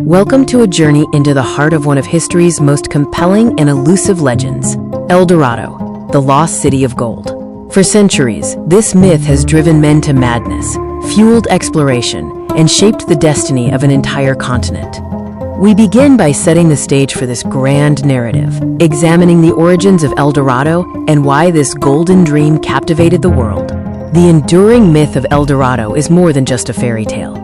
Welcome to a journey into the heart of one of history's most compelling and elusive legends, El Dorado, the lost city of gold. For centuries, this myth has driven men to madness, fueled exploration, and shaped the destiny of an entire continent. We begin by setting the stage for this grand narrative, examining the origins of El Dorado and why this golden dream captivated the world. The enduring myth of El Dorado is more than just a fairy tale.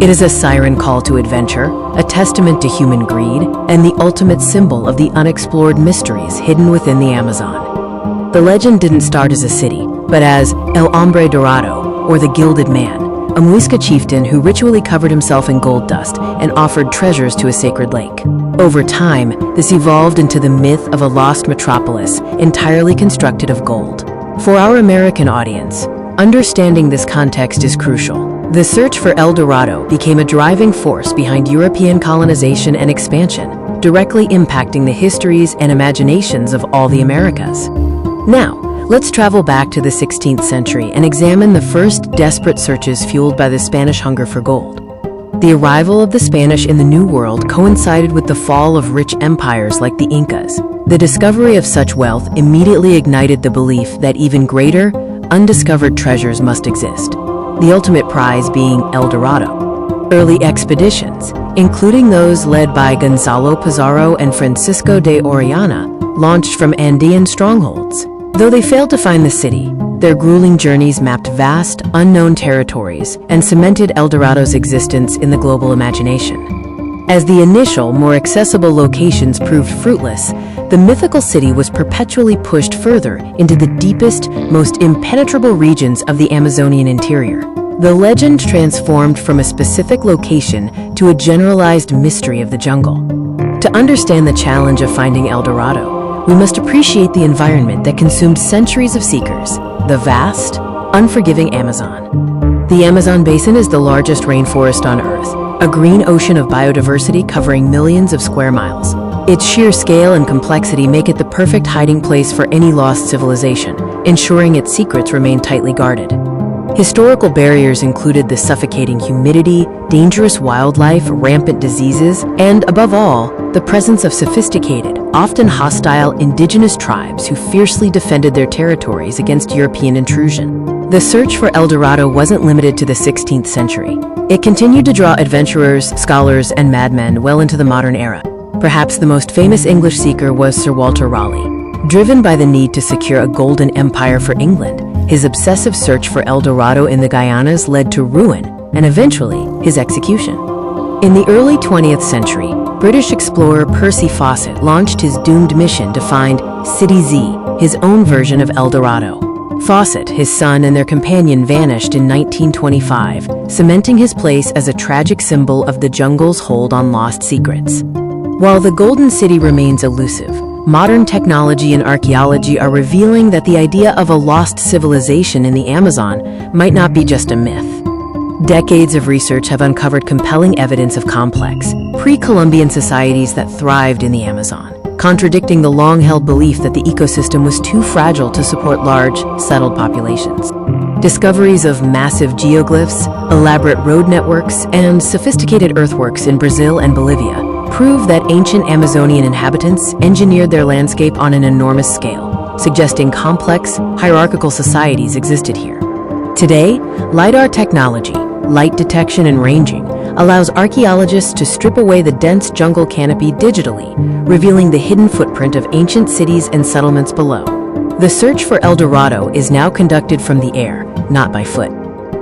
It is a siren call to adventure, a testament to human greed, and the ultimate symbol of the unexplored mysteries hidden within the Amazon. The legend didn't start as a city, but as El Hombre Dorado, or the Gilded Man, a Muisca chieftain who ritually covered himself in gold dust and offered treasures to a sacred lake. Over time, this evolved into the myth of a lost metropolis entirely constructed of gold. For our American audience, understanding this context is crucial. The search for El Dorado became a driving force behind European colonization and expansion, directly impacting the histories and imaginations of all the Americas. Now, let's travel back to the 16th century and examine the first desperate searches fueled by the Spanish hunger for gold. The arrival of the Spanish in the New World coincided with the fall of rich empires like the Incas. The discovery of such wealth immediately ignited the belief that even greater, undiscovered treasures must exist, the ultimate prize being El Dorado. Early expeditions, including those led by Gonzalo Pizarro and Francisco de Orellana, launched from Andean strongholds. Though they failed to find the city, their grueling journeys mapped vast, unknown territories and cemented El Dorado's existence in the global imagination. As the initial, more accessible locations proved fruitless, the mythical city was perpetually pushed further into the deepest, most impenetrable regions of the Amazonian interior. The legend transformed from a specific location to a generalized mystery of the jungle. To understand the challenge of finding El Dorado, we must appreciate the environment that consumed centuries of seekers, the vast, unforgiving Amazon. The Amazon basin is the largest rainforest on Earth, a green ocean of biodiversity covering millions of square miles. Its sheer scale and complexity make it the perfect hiding place for any lost civilization, ensuring its secrets remain tightly guarded. Historical barriers included the suffocating humidity, dangerous wildlife, rampant diseases, and, above all, the presence of sophisticated, often hostile indigenous tribes who fiercely defended their territories against European intrusion. The search for El Dorado wasn't limited to the 16th century. It continued to draw adventurers, scholars, and madmen well into the modern era. Perhaps the most famous English seeker was Sir Walter Raleigh. Driven by the need to secure a golden empire for England, his obsessive search for El Dorado in the Guianas led to ruin and eventually his execution. In the early 20th century, British explorer Percy Fawcett launched his doomed mission to find City Z, his own version of El Dorado. Fawcett, his son, and their companion vanished in 1925, cementing his place as a tragic symbol of the jungle's hold on lost secrets. While the Golden City remains elusive, modern technology and archaeology are revealing that the idea of a lost civilization in the Amazon might not be just a myth. Decades of research have uncovered compelling evidence of complex, pre-Columbian societies that thrived in the Amazon, contradicting the long-held belief that the ecosystem was too fragile to support large, settled populations. Discoveries of massive geoglyphs, elaborate road networks, and sophisticated earthworks in Brazil and Bolivia prove that ancient Amazonian inhabitants engineered their landscape on an enormous scale, suggesting complex, hierarchical societies existed here. Today, LiDAR technology, light detection and ranging, allows archaeologists to strip away the dense jungle canopy digitally, revealing the hidden footprint of ancient cities and settlements below. The search for El Dorado is now conducted from the air, not by foot.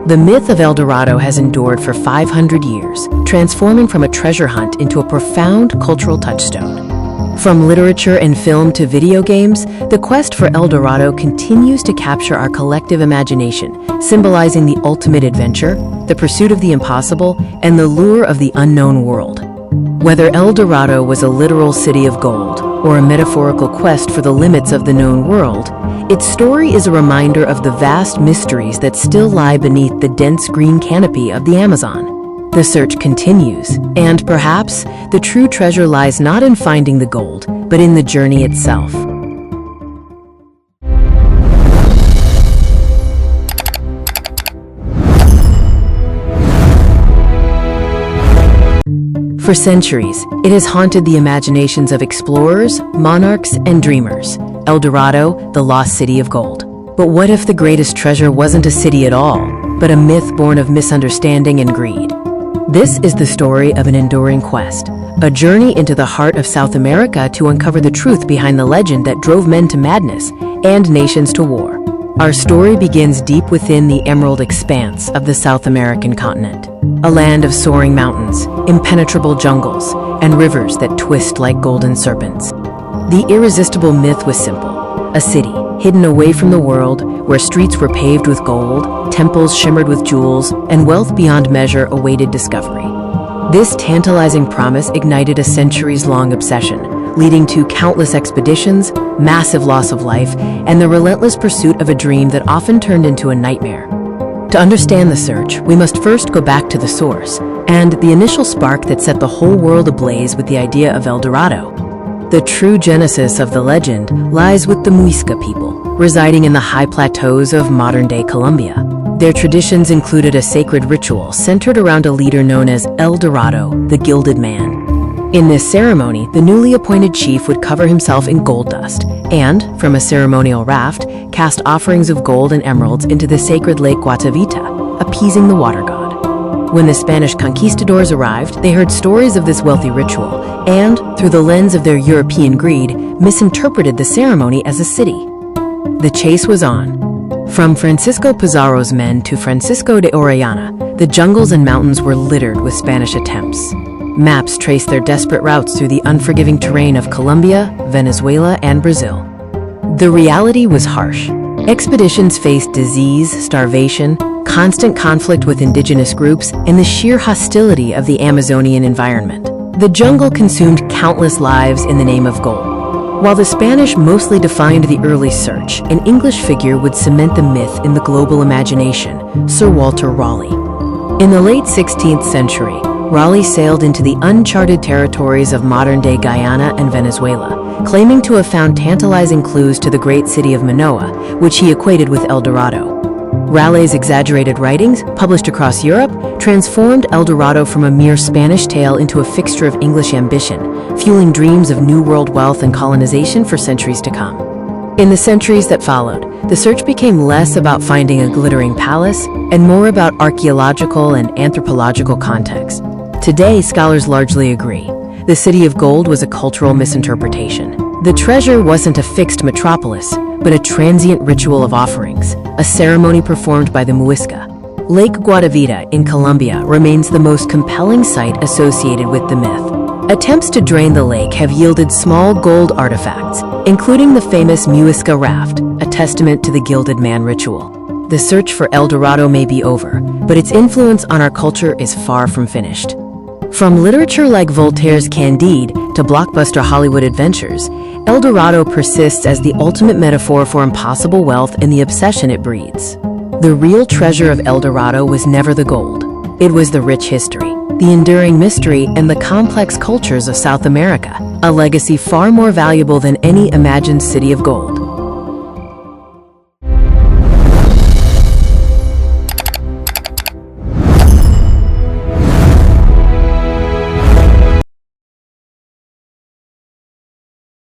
The myth of El Dorado has endured for 500 years, transforming from a treasure hunt into a profound cultural touchstone. From literature and film to video games, the quest for El Dorado continues to capture our collective imagination, symbolizing the ultimate adventure, the pursuit of the impossible, and the lure of the unknown world. Whether El Dorado was a literal city of gold or a metaphorical quest for the limits of the known world, its story is a reminder of the vast mysteries that still lie beneath the dense green canopy of the Amazon. The search continues, and perhaps the true treasure lies not in finding the gold, but in the journey itself. For centuries, it has haunted the imaginations of explorers, monarchs, and dreamers. El Dorado, the lost city of gold. But what if the greatest treasure wasn't a city at all, but a myth born of misunderstanding and greed? This is the story of an enduring quest, a journey into the heart of South America to uncover the truth behind the legend that drove men to madness and nations to war. Our story begins deep within the emerald expanse of the South American continent, a land of soaring mountains, impenetrable jungles, and rivers that twist like golden serpents. The irresistible myth was simple: a city hidden away from the world, where streets were paved with gold, temples shimmered with jewels, and wealth beyond measure awaited discovery. This tantalizing promise ignited a centuries-long obsession, leading to countless expeditions, massive loss of life, and the relentless pursuit of a dream that often turned into a nightmare. To understand the search, we must first go back to the source, and the initial spark that set the whole world ablaze with the idea of El Dorado. The true genesis of the legend lies with the Muisca people, residing in the high plateaus of modern-day Colombia. Their traditions included a sacred ritual centered around a leader known as El Dorado, the Gilded Man. In this ceremony, the newly appointed chief would cover himself in gold dust and, from a ceremonial raft, cast offerings of gold and emeralds into the sacred Lake Guatavita, appeasing the water god. When the Spanish conquistadors arrived, they heard stories of this wealthy ritual and, through the lens of their European greed, misinterpreted the ceremony as a city. The chase was on. From Francisco Pizarro's men to Francisco de Orellana, the jungles and mountains were littered with Spanish attempts. Maps traced their desperate routes through the unforgiving terrain of Colombia, Venezuela, and Brazil. The reality was harsh. Expeditions faced disease, starvation, constant conflict with indigenous groups, and the sheer hostility of the Amazonian environment. The jungle consumed countless lives in the name of gold. While the Spanish mostly defined the early search, an English figure would cement the myth in the global imagination: Sir Walter Raleigh. In the late 16th century, Raleigh sailed into the uncharted territories of modern-day Guyana and Venezuela, claiming to have found tantalizing clues to the great city of Manoa, which he equated with El Dorado. Raleigh's exaggerated writings, published across Europe, transformed El Dorado from a mere Spanish tale into a fixture of English ambition, fueling dreams of New World wealth and colonization for centuries to come. In the centuries that followed, the search became less about finding a glittering palace and more about archaeological and anthropological context. Today, scholars largely agree. The City of Gold was a cultural misinterpretation. The treasure wasn't a fixed metropolis, but a transient ritual of offerings, a ceremony performed by the Muisca. Lake Guatavita in Colombia remains the most compelling site associated with the myth. Attempts to drain the lake have yielded small gold artifacts, including the famous Muisca raft, a testament to the Gilded Man ritual. The search for El Dorado may be over, but its influence on our culture is far from finished. From literature like Voltaire's Candide to blockbuster Hollywood adventures, El Dorado persists as the ultimate metaphor for impossible wealth and the obsession it breeds. The real treasure of El Dorado was never the gold. It was the rich history, the enduring mystery, and the complex cultures of South America, a legacy far more valuable than any imagined city of gold.